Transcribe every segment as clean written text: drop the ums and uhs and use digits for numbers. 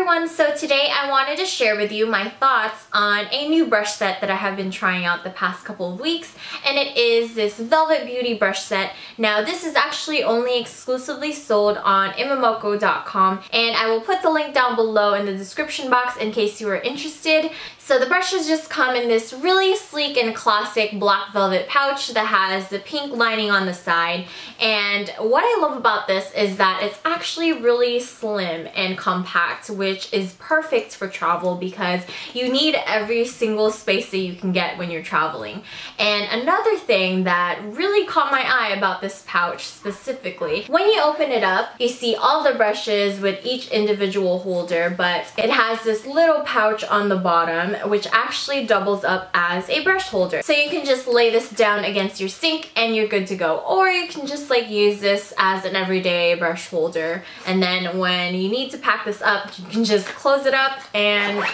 everyone, so today I wanted to share with you my thoughts on a new brush set that I have been trying out the past couple of weeks, and it is this Velvet Beauty brush set. Now this is actually only exclusively sold on imamoko.com, and I will put the link down below in the description box in case you are interested. So the brushes just come in this really sleek and classic black velvet pouch that has the pink lining on the side, and what I love about this is that it's actually really slim and compact, which is perfect for travel because you need every single space that you can get when you're traveling. And another thing that really caught my eye about this pouch specifically, when you open it up, you see all the brushes with each individual holder, but it has this little pouch on the bottom which actually doubles up as a brush holder. So you can just lay this down against your sink and you're good to go. Or you can just like use this as an everyday brush holder, and then when you need to pack this up, you can just close it up and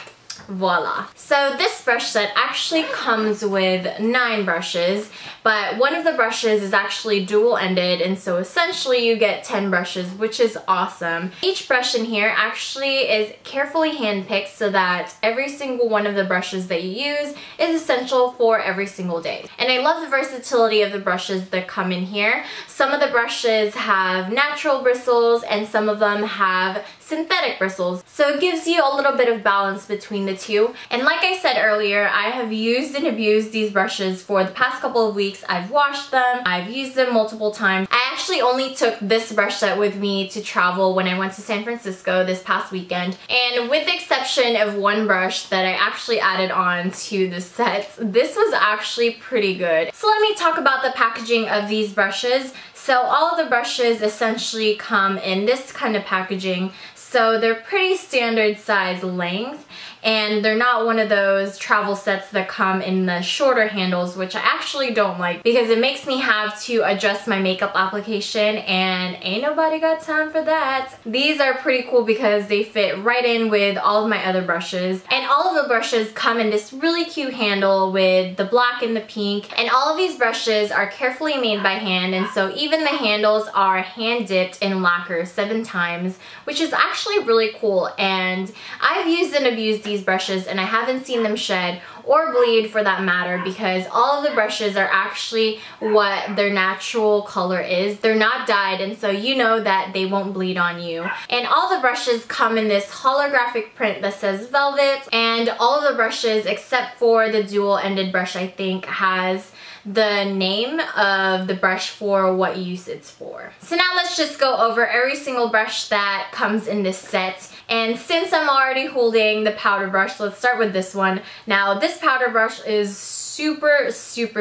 voila. So this brush set actually comes with 9 brushes, but one of the brushes is actually dual-ended, and so essentially you get 10 brushes, which is awesome. Each brush in here actually is carefully hand-picked so that every single one of the brushes that you use is essential for every single day. And I love the versatility of the brushes that come in here. Some of the brushes have natural bristles and some of them have synthetic bristles, so it gives you a little bit of balance between the two. And like I said earlier, I have used and abused these brushes for the past couple of weeks. I've washed them, I've used them multiple times. I actually only took this brush set with me to travel when I went to San Francisco this past weekend, and with the exception of one brush that I actually added on to the set, this was actually pretty good. So let me talk about the packaging of these brushes. So all of the brushes essentially come in this kind of packaging. So they're pretty standard size length, and they're not one of those travel sets that come in the shorter handles, which I actually don't like because it makes me have to adjust my makeup application, and ain't nobody got time for that. These are pretty cool because they fit right in with all of my other brushes, and all of the brushes come in this really cute handle with the black and the pink, and all of these brushes are carefully made by hand, and so even the handles are hand dipped in lacquer 7 times, which is actually really cool. And I've used and abused these brushes and I haven't seen them shed or bleed for that matter, because all of the brushes are actually what their natural color is. They're not dyed, and so you know that they won't bleed on you. And all the brushes come in this holographic print that says velvet, and all of the brushes except for the dual-ended brush, I think, has the name of the brush for what use it's for. So now let's just go over every single brush that comes in this set. And since I'm already holding the powder brush, let's start with this one. Now this powder brush is super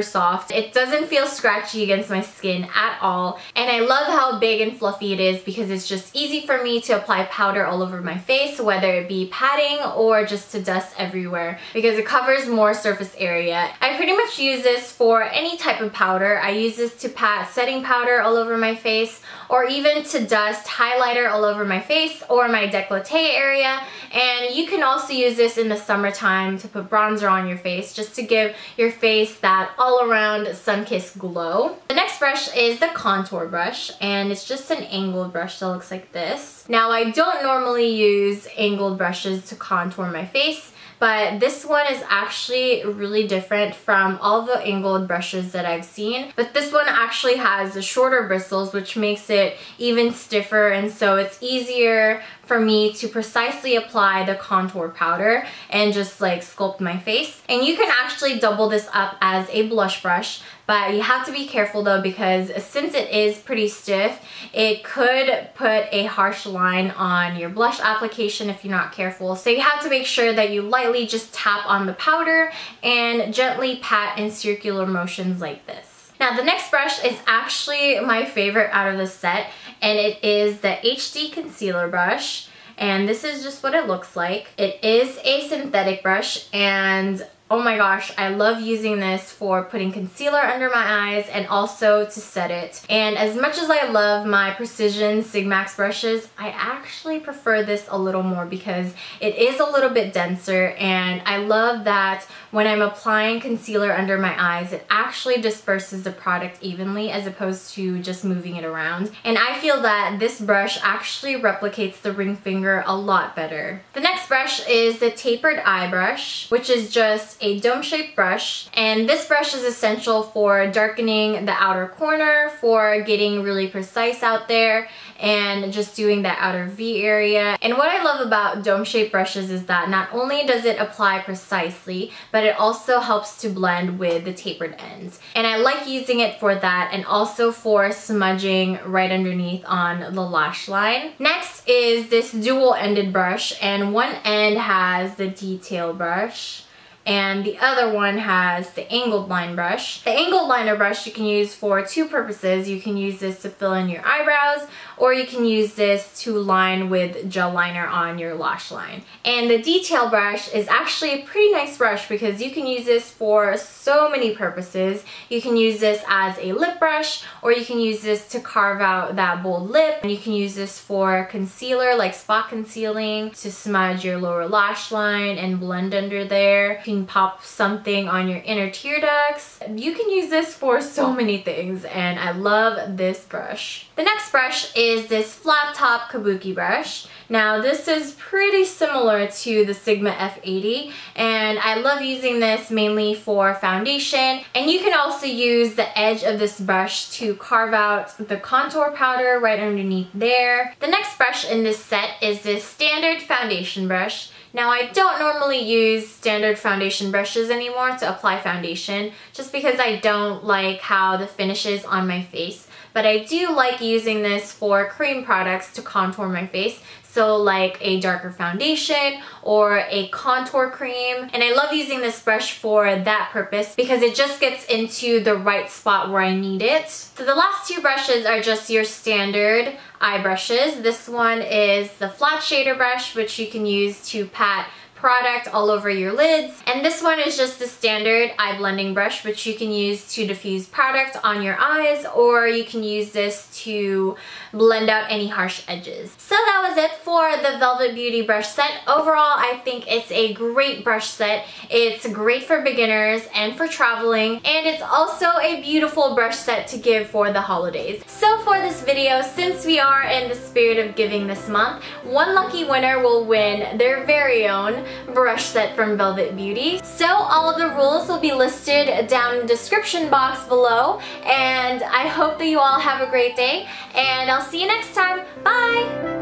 soft. It doesn't feel scratchy against my skin at all, and I love how big and fluffy it is because it's just easy for me to apply powder all over my face, whether it be patting or just to dust everywhere, because it covers more surface area. I pretty much use this for any type of powder. I use this to pat setting powder all over my face, or even to dust highlighter all over my face or my décolleté area. And you can also use this in the summertime to put bronzer on your face, just to give your face that all-around sun-kissed glow. The next brush is the contour brush, and it's just an angled brush that looks like this. Now I don't normally use angled brushes to contour my face, but this one is actually really different from all the angled brushes that I've seen. But this one actually has the shorter bristles, which makes it even stiffer, and so it's easier for me to precisely apply the contour powder and just like sculpt my face. And you can actually double this up as a blush brush, but you have to be careful though, because since it is pretty stiff, it could put a harsh line on your blush application if you're not careful. So you have to make sure that you lightly just tap on the powder and gently pat in circular motions like this. Now the next brush is actually my favorite out of the set, and it is the HD concealer brush, and this is just what it looks like. It is a synthetic brush, and Oh my gosh, I love using this for putting concealer under my eyes and also to set it. And as much as I love my Precision Sigmax brushes, I actually prefer this a little more because it is a little bit denser, and I love that when I'm applying concealer under my eyes, it actually disperses the product evenly as opposed to just moving it around. And I feel that this brush actually replicates the ring finger a lot better. The next brush is the tapered eye brush, which is just a dome-shaped brush. And this brush is essential for darkening the outer corner, for getting really precise out there, and just doing that outer V area. And what I love about dome-shaped brushes is that not only does it apply precisely, but it also helps to blend with the tapered ends. And I like using it for that, and also for smudging right underneath on the lash line. Next is this dual-ended brush, and one end has the detail brush and the other one has the angled line brush. The angled liner brush you can use for two purposes. You can use this to fill in your eyebrows, or you can use this to line with gel liner on your lash line. And the detail brush is actually a pretty nice brush because you can use this for so many purposes. You can use this as a lip brush, or you can use this to carve out that bold lip. And you can use this for concealer, like spot concealing, to smudge your lower lash line and blend under there. You can pop something on your inner tear ducts. You can use this for so many things, and I love this brush. The next brush is this flat top kabuki brush. Now this is pretty similar to the Sigma F80, and I love using this mainly for foundation. And you can also use the edge of this brush to carve out the contour powder right underneath there. The next brush in this set is this standard foundation brush. Now I don't normally use standard foundation brushes anymore to apply foundation, just because I don't like how the finish is on my face. But I do like using this for cream products to contour my face. So like a darker foundation or a contour cream. And I love using this brush for that purpose because it just gets into the right spot where I need it. So the last two brushes are just your standard eye brushes. This one is the flat shader brush, which you can use to pat product all over your lids. And this one is just the standard eye blending brush, which you can use to diffuse product on your eyes, or you can use this to blend out any harsh edges. So that was it for the Velvet Beauty brush set. Overall, I think it's a great brush set. It's great for beginners and for traveling, and it's also a beautiful brush set to give for the holidays. So for this video, since we are in the spirit of giving this month, one lucky winner will win their very own brush set from Velvet Beauty. So all of the rules will be listed down in the description box below, and I hope that you all have a great day, and I'll see you next time. Bye!